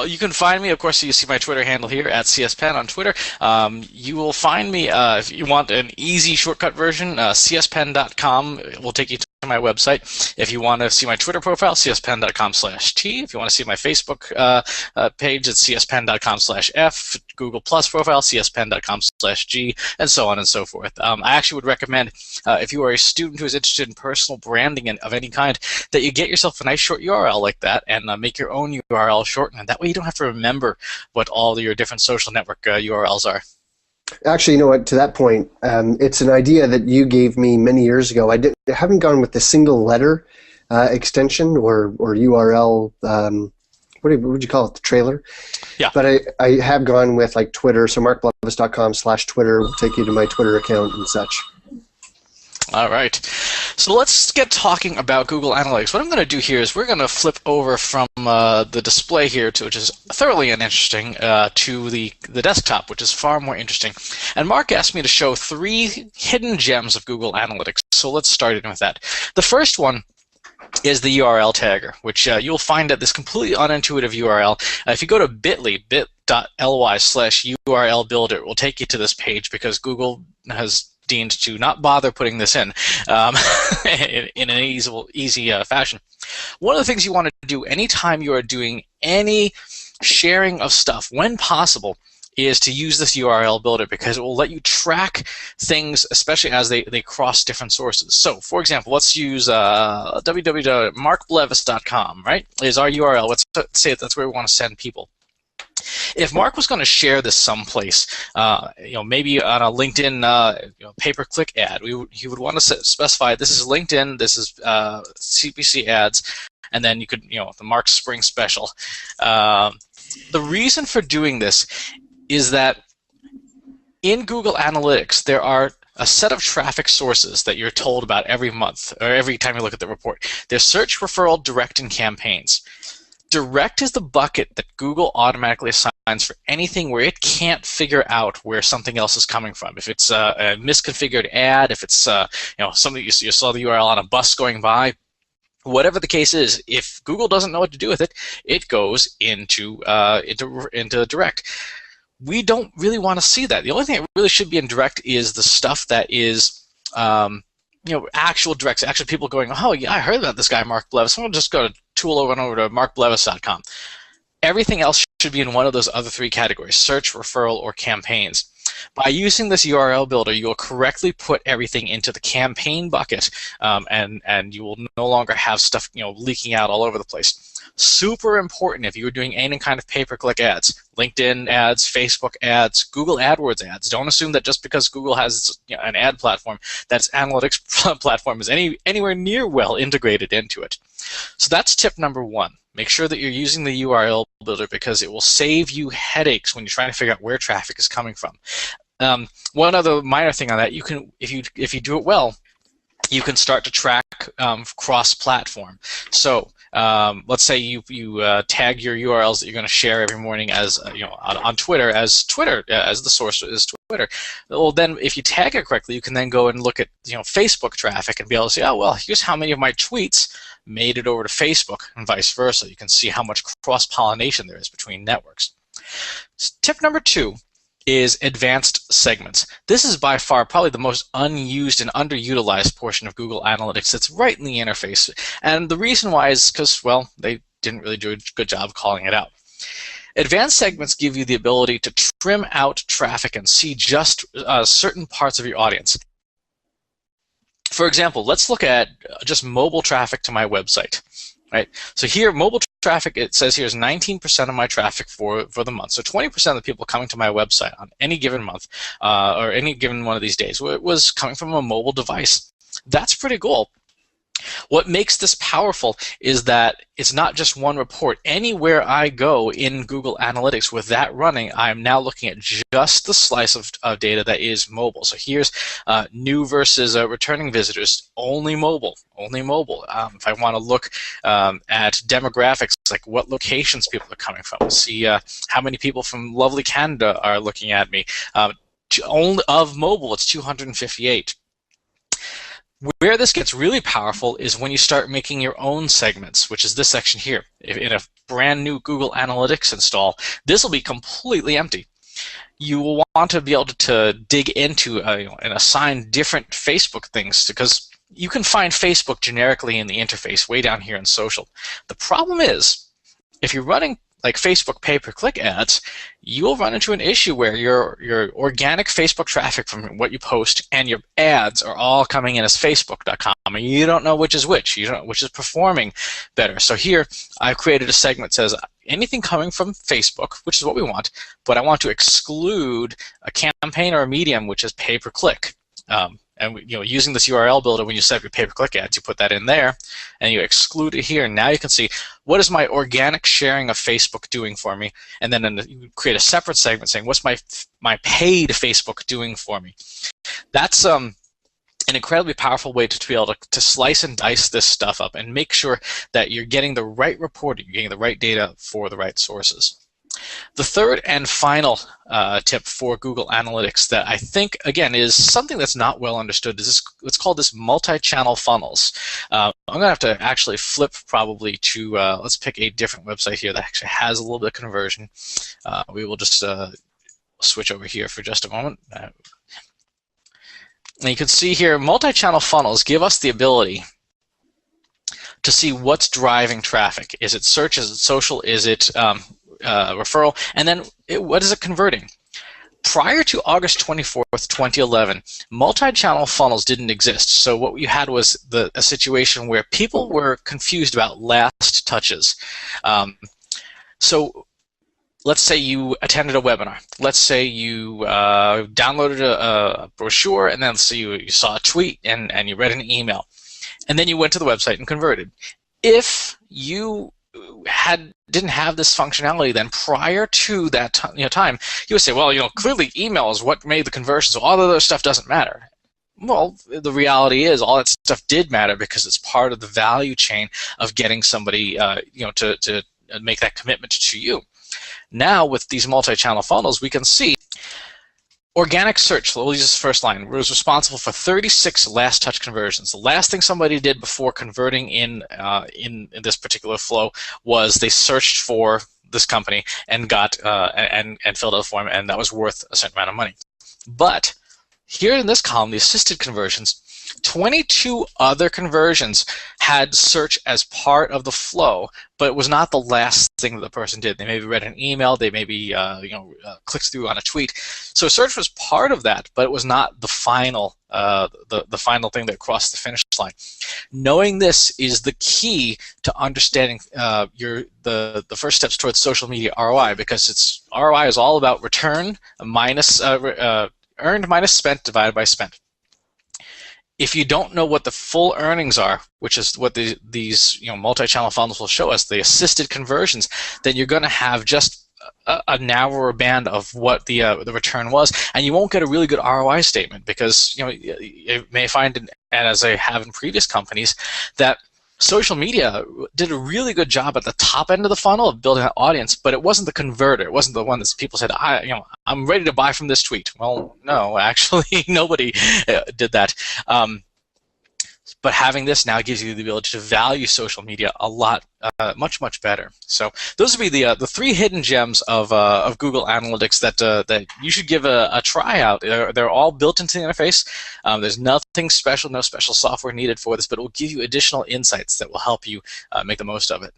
You can find me, of course, you see my Twitter handle here at CSPen on Twitter. You will find me, if you want an easy shortcut version, cspen.com will take you to my website. If you want to see my Twitter profile, cspen.com/t. If you want to see my Facebook page, it's cspen.com/f. Google Plus profile, cspen.com/g, and so on and so forth. I actually would recommend, if you are a student who is interested in personal branding of any kind, that you get yourself a nice short URL like that and make your own URL shorten. And that way you don't have to remember what all your different social network URLs are. Actually, you know what? To that point, it's an idea that you gave me many years ago. I haven't gone with the single letter extension or URL. What would you call it? The trailer. Yeah. But I have gone with like Twitter. So markblevis.com/Twitter will take you to my Twitter account and such. All right. So let's get talking about Google Analytics. What I'm going to do here is we're going to flip over from the display here, which is thoroughly uninteresting, to the desktop, which is far more interesting. And Mark asked me to show 3 hidden gems of Google Analytics. So let's start in with that. The first one is the URL tagger, which you'll find at this completely unintuitive URL. If you go to bit.ly/URL builder, it will take you to this page because Google has deemed to not bother putting this in in an easy fashion. One of the things you want to do anytime you are doing any sharing of stuff, when possible, is to use this URL builder because it will let you track things, especially as they cross different sources. So, for example, let's use www.markblevis.com, right, is our URL. Let's say that's where we want to send people. If Mark was going to share this someplace, maybe on a LinkedIn pay-per-click ad, he would want to specify this is LinkedIn, this is CPC ads, and then you could, the Mark Spring Special. The reason for doing this is that in Google Analytics, there are a set of traffic sources that you're told about every month or every time you look at the report. There's search, referral, direct, and campaigns. Direct is the bucket that Google automatically assigns for anything where it can't figure out where something else is coming from. If it's a misconfigured ad, if it's something you saw the URL on a bus going by, whatever the case is, if Google doesn't know what to do with it, it goes into direct. We don't really want to see that. The only thing that really should be in direct is the stuff that is actual directs, actually people going, oh yeah, I heard about this guy Mark Blevis. I'm going to just go to tool over to markblevis.com. Everything else should be in one of those other 3 categories: search, referral, or campaigns. By using this URL builder, you will correctly put everything into the campaign bucket, and you will no longer have stuff leaking out all over the place. Super important if you're doing any kind of pay-per-click ads, LinkedIn ads, Facebook ads, Google AdWords ads. Don't assume that just because Google has an ad platform, that its analytics platform is anywhere near well integrated into it. So that's tip number 1. Make sure that you're using the URL builder because it will save you headaches when you're trying to figure out where traffic is coming from. One other minor thing on that, you can, if you do it well, you can start to track cross-platform. So let's say you tag your URLs that you're going to share every morning as on Twitter as the source is Twitter. Well, then if you tag it correctly, you can then go and look at Facebook traffic and be able to say, oh well, here's how many of my tweets made it over to Facebook and vice versa. You can see how much cross-pollination there is between networks. Tip number 2 is advanced segments. This is by far probably the most unused and underutilized portion of Google Analytics. It's right in the interface. And the reason why is because, well, they didn't really do a good job of calling it out. Advanced segments give you the ability to trim out traffic and see just certain parts of your audience. For example, let's look at just mobile traffic to my website. Right? So here, mobile traffic, it says here is 19% of my traffic for the month. So 20% of the people coming to my website on any given month or any given one of these days was coming from a mobile device. That's pretty cool. What makes this powerful is that it's not just one report. Anywhere I go in Google Analytics with that running, I'm now looking at just the slice of data that is mobile. So here's new versus returning visitors, only mobile, only mobile. If I want to look at demographics, like what locations people are coming from, see how many people from lovely Canada are looking at me. Only of mobile, it's 258. Where this gets really powerful is when you start making your own segments, which is this section here. In a brand new Google Analytics install, this will be completely empty. You will want to be able to dig into and assign different Facebook things, because you can find Facebook generically in the interface way down here in social. The problem is, if you're running like Facebook pay-per-click ads, you'll run into an issue where your organic Facebook traffic from what you post and your ads are all coming in as Facebook.com, and you don't know which is which. You don't know which is performing better. So here, I've created a segment that says anything coming from Facebook, which is what we want, but I want to exclude a campaign or a medium which is pay-per-click. And using this URL builder, when you set up your pay-per-click ads, you put that in there, and you exclude it here. Now you can see, what is my organic sharing of Facebook doing for me? And then you create a separate segment saying, what's my paid Facebook doing for me? That's an incredibly powerful way to be able to slice and dice this stuff up and make sure that you're getting the right reporting, you're getting the right data for the right sources. The third and final tip for Google Analytics that I think, again, is something that's not well understood is this, let's call this multi-channel funnels. I'm going to have to actually flip probably to, let's pick a different website here that actually has a little bit of conversion. We will just switch over here for just a moment. And you can see here, multi-channel funnels give us the ability to see what's driving traffic. Is it search? Is it social? Is it referral? And then what is it converting? Prior to August 24th, 2011, multi-channel funnels didn't exist. So what you had was a situation where people were confused about last touches. So let's say you attended a webinar. Let's say you downloaded a brochure, and then so you saw a tweet and you read an email. And then you went to the website and converted. If you didn't have this functionality then prior to that time, you would say, well, clearly email is what made the conversion, so all the other stuff doesn't matter. Well, the reality is all that stuff did matter because it's part of the value chain of getting somebody to make that commitment to you. Now with these multi-channel funnels, we can see organic search, we'll use this first line, was responsible for 36 last touch conversions. The last thing somebody did before converting in this particular flow was they searched for this company and got and filled out a form, and that was worth a certain amount of money. But here in this column, the assisted conversions, 22 other conversions had search as part of the flow, but it was not the last thing that the person did. They maybe read an email, they maybe clicked through on a tweet. So search was part of that, but it was not the final the final thing that crossed the finish line. Knowing this is the key to understanding the first steps towards social media ROI, because ROI is all about return minus earned minus spent divided by spent. If you don't know what the full earnings are, which is what these multi-channel funnels will show us, the assisted conversions, then you're going to have just a narrower band of what the return was, and you won't get a really good ROI statement, because you may find, and as I have in previous companies, that social media did a really good job at the top end of the funnel of building an audience, but it wasn't the converter. It wasn't the one that people said, I'm ready to buy from this tweet. Well, no, actually, nobody did that. But having this now gives you the ability to value social media a lot, much better. So those would be the three hidden gems of Google Analytics that you should give a try out. They're all built into the interface. There's nothing special, no special software needed for this, but it will give you additional insights that will help you make the most of it.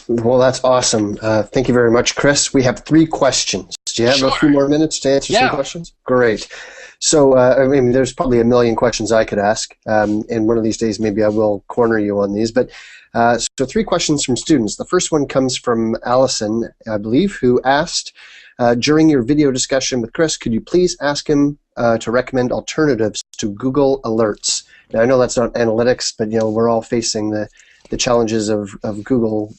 Well, that's awesome. Thank you very much, Chris. We have 3 questions. Do you have a few more minutes to answer some questions? Great. So, there's probably a million questions I could ask, and one of these days maybe I will corner you on these. But so 3 questions from students. The first one comes from Allison, I believe, who asked, during your video discussion with Chris, could you please ask him to recommend alternatives to Google Alerts? Now, I know that's not analytics, but we're all facing the challenges of Google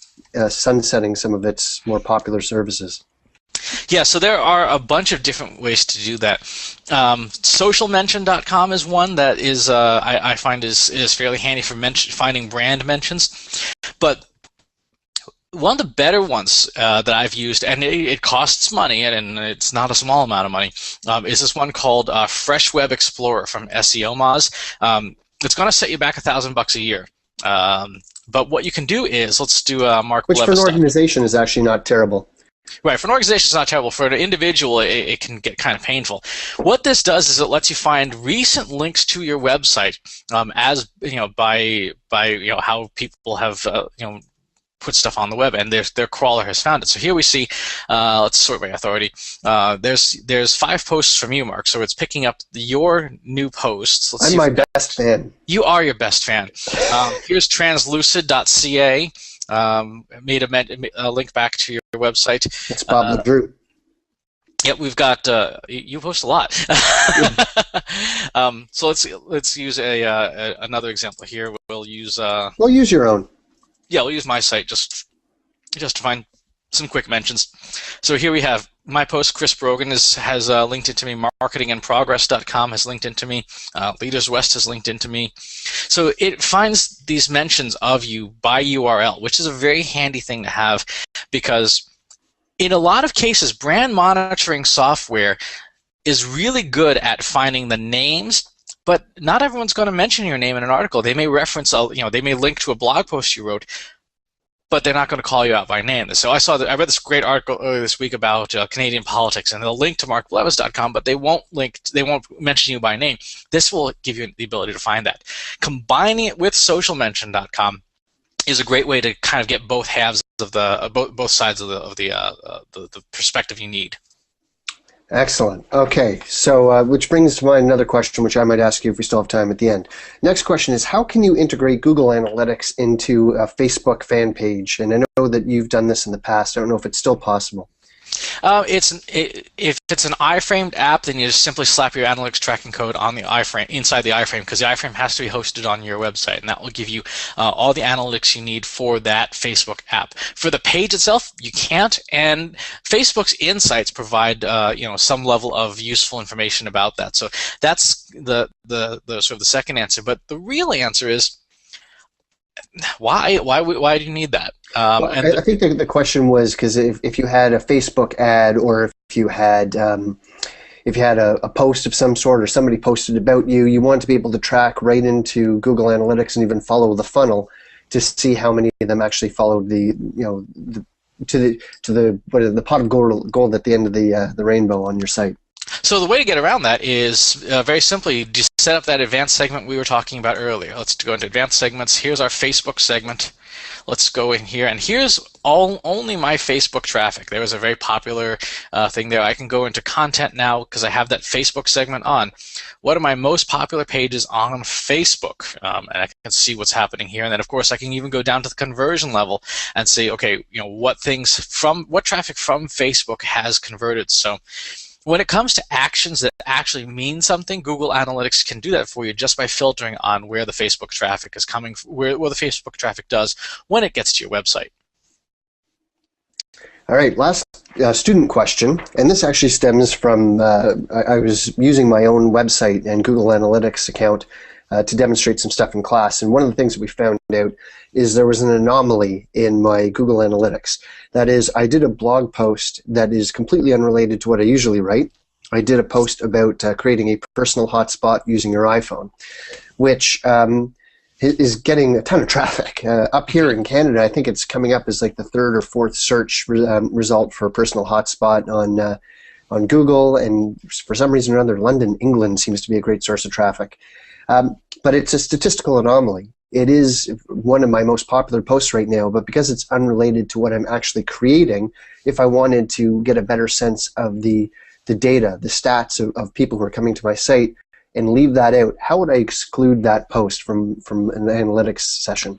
sunsetting some of its more popular services. Yeah, so there are a bunch of different ways to do that. Socialmention.com is one that is I find is fairly handy for finding brand mentions. But one of the better ones that I've used, and it costs money, and it's not a small amount of money, is this one called Fresh Web Explorer from SEO Moz. It's going to set you back $1,000 a year. But what you can do is, let's do Mark Which for an Blevis. organization is actually not terrible. Right, for an organization, it's not terrible. For an individual, it can get kind of painful. What this does is it lets you find recent links to your website, as by how people have put stuff on the web, and their crawler has found it. So here we see, let's sort by authority. There's 5 posts from you, Mark. So it's picking up your new posts. I'm my best fan. You are your best fan. Here's translucid.ca. Made a link back to your website. It's Bob LeDrew. Yep, we've got you post a lot. So let's use another example here. We'll use your own. Yeah, we'll use my site just to find some quick mentions. So here we have my post. Chris Brogan has linked into me. Marketingandprogress.com has linked into me. Leaders West has linked into me. So it finds these mentions of you by URL, which is a very handy thing to have, because in a lot of cases, brand monitoring software is really good at finding the names, but not everyone's going to mention your name in an article. They may reference, they may link to a blog post you wrote, but they're not going to call you out by name. So I read this great article earlier this week about Canadian politics, and they'll link to markblevis.com, but they won't mention you by name. This will give you the ability to find that. Combining it with socialmention.com is a great way to kind of get both halves of the both sides of the perspective you need. Excellent. Okay, so which brings to mind another question, which I might ask you if we still have time at the end. Next question is, how can you integrate Google Analytics into a Facebook fan page? And I know that you've done this in the past. I don't know if it's still possible. If it's an iframed app, then you just simply slap your analytics tracking code on the iframe, inside the iframe, because the iframe has to be hosted on your website, and that will give you all the analytics you need for that Facebook app. For the page itself, you can't, and Facebook's insights provide some level of useful information about that. So that's the sort of the second answer. But the real answer is, why do you need that? I think the question was because if you had a Facebook ad, or if you had a post of some sort, or somebody posted about you, you want to be able to track right into Google Analytics and even follow the funnel to see how many of them actually followed the pot of gold at the end of the rainbow on your site. So the way to get around that is very simply just set up that advanced segment we were talking about earlier. Let's go into advanced segments. Here's our Facebook segment. Let's go in here, and here's only my Facebook traffic. There was a very popular thing there. I can go into content now because I have that Facebook segment on. What are my most popular pages on Facebook? And I can see what's happening here. And then, of course, I can even go down to the conversion level and say, okay, what traffic from Facebook has converted. So when it comes to actions that actually mean something, Google Analytics can do that for you just by filtering on where the Facebook traffic is coming, where the Facebook traffic does when it gets to your website. All right, last student question, and this actually stems from I was using my own website and Google Analytics account to demonstrate some stuff in class, and one of the things that we found out is there was an anomaly in my Google Analytics. That is, I did a blog post that is completely unrelated to what I usually write. I did a post about creating a personal hotspot using your iPhone, which is getting a ton of traffic. Up here in Canada, I think it's coming up as like the 3rd or 4th search result for a personal hotspot on Google, and for some reason or another, London, England seems to be a great source of traffic. But it's a statistical anomaly. It is one of my most popular posts right now, but because it's unrelated to what I'm actually creating, if I wanted to get a better sense of the data, the stats of people who are coming to my site, and leave that out, how would I exclude that post from an analytics session?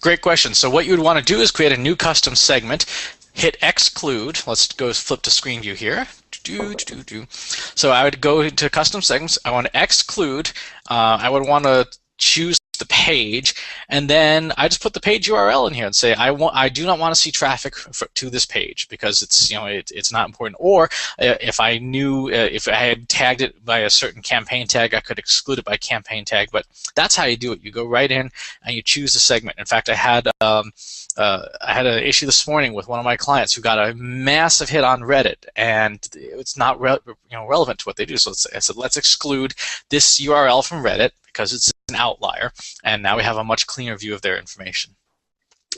Great question. So what you would want to do is create a new custom segment, hit exclude. Let's go flip to screen view here. So I would go into custom segments. I want to exclude. I would want to choose the page, and then I just put the page URL in here and say I do not want to see traffic to this page because it's it's not important. Or if I knew if I had tagged it by a certain campaign tag, I could exclude it by campaign tag. But that's how you do it. You go right in and you choose the segment. In fact, I had an issue this morning with one of my clients who got a massive hit on Reddit, and it's not relevant to what they do. So I said, let's exclude this URL from Reddit because it's an outlier, and now we have a much cleaner view of their information.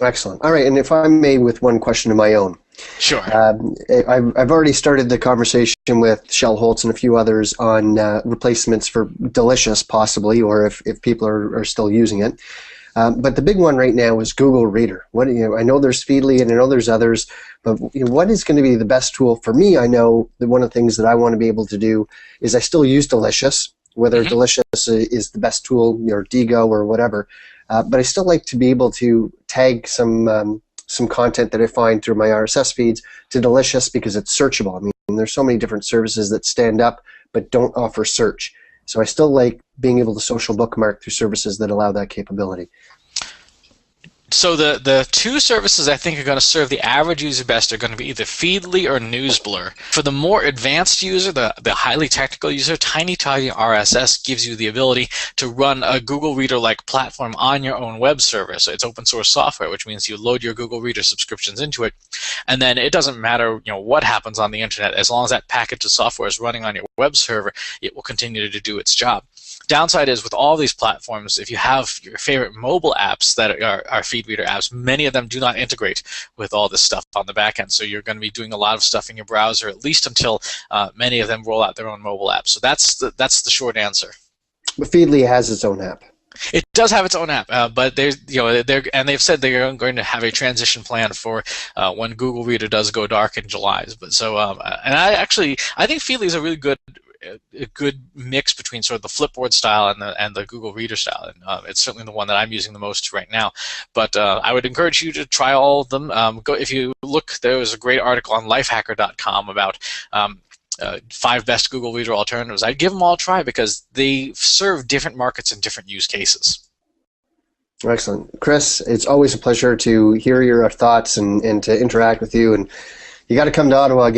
Excellent. All right, and if I may, with one question of my own. Sure. I've already started the conversation with Shell Holtz and a few others on replacements for Delicious, possibly, or if people are still using it. But the big one right now is Google Reader. I know there's Feedly and I know there's others, but what is going to be the best tool for me? I know that one of the things that I want to be able to do is I still use Delicious, whether Delicious is the best tool or Digo or whatever. But I still like to be able to tag some content that I find through my RSS feeds to Delicious because it's searchable. I mean, there's so many different services that stand up but don't offer search. So I still like being able to social bookmark through services that allow that capability. So the two services I think are going to serve the average user best are going to be either Feedly or NewsBlur. For the more advanced user, the highly technical user, Tiny Tidy RSS gives you the ability to run a Google Reader-like platform on your own web server. So it's open source software, which means you load your Google Reader subscriptions into it, and then it doesn't matter what happens on the internet. As long as that package of software is running on your web server, it will continue to do its job. Downside is with all these platforms, if you have your favorite mobile apps that are feed reader apps, many of them do not integrate with all this stuff on the back end. So you're going to be doing a lot of stuff in your browser, at least until many of them roll out their own mobile apps. So that's the short answer. But Feedly has its own app. It does have its own app, but they've said they're going to have a transition plan for when Google Reader does go dark in July. But and I think Feedly is a really good mix between sort of the Flipboard style and the Google Reader style, and it's certainly the one that I'm using the most right now. But I would encourage you to try all of them. If you look, there was a great article on lifehacker.com about 5 best Google Reader alternatives. I'd give them all a try because they serve different markets and different use cases. Excellent. Chris, it's always a pleasure to hear your thoughts and to interact with you. And you got to come to Ottawa again.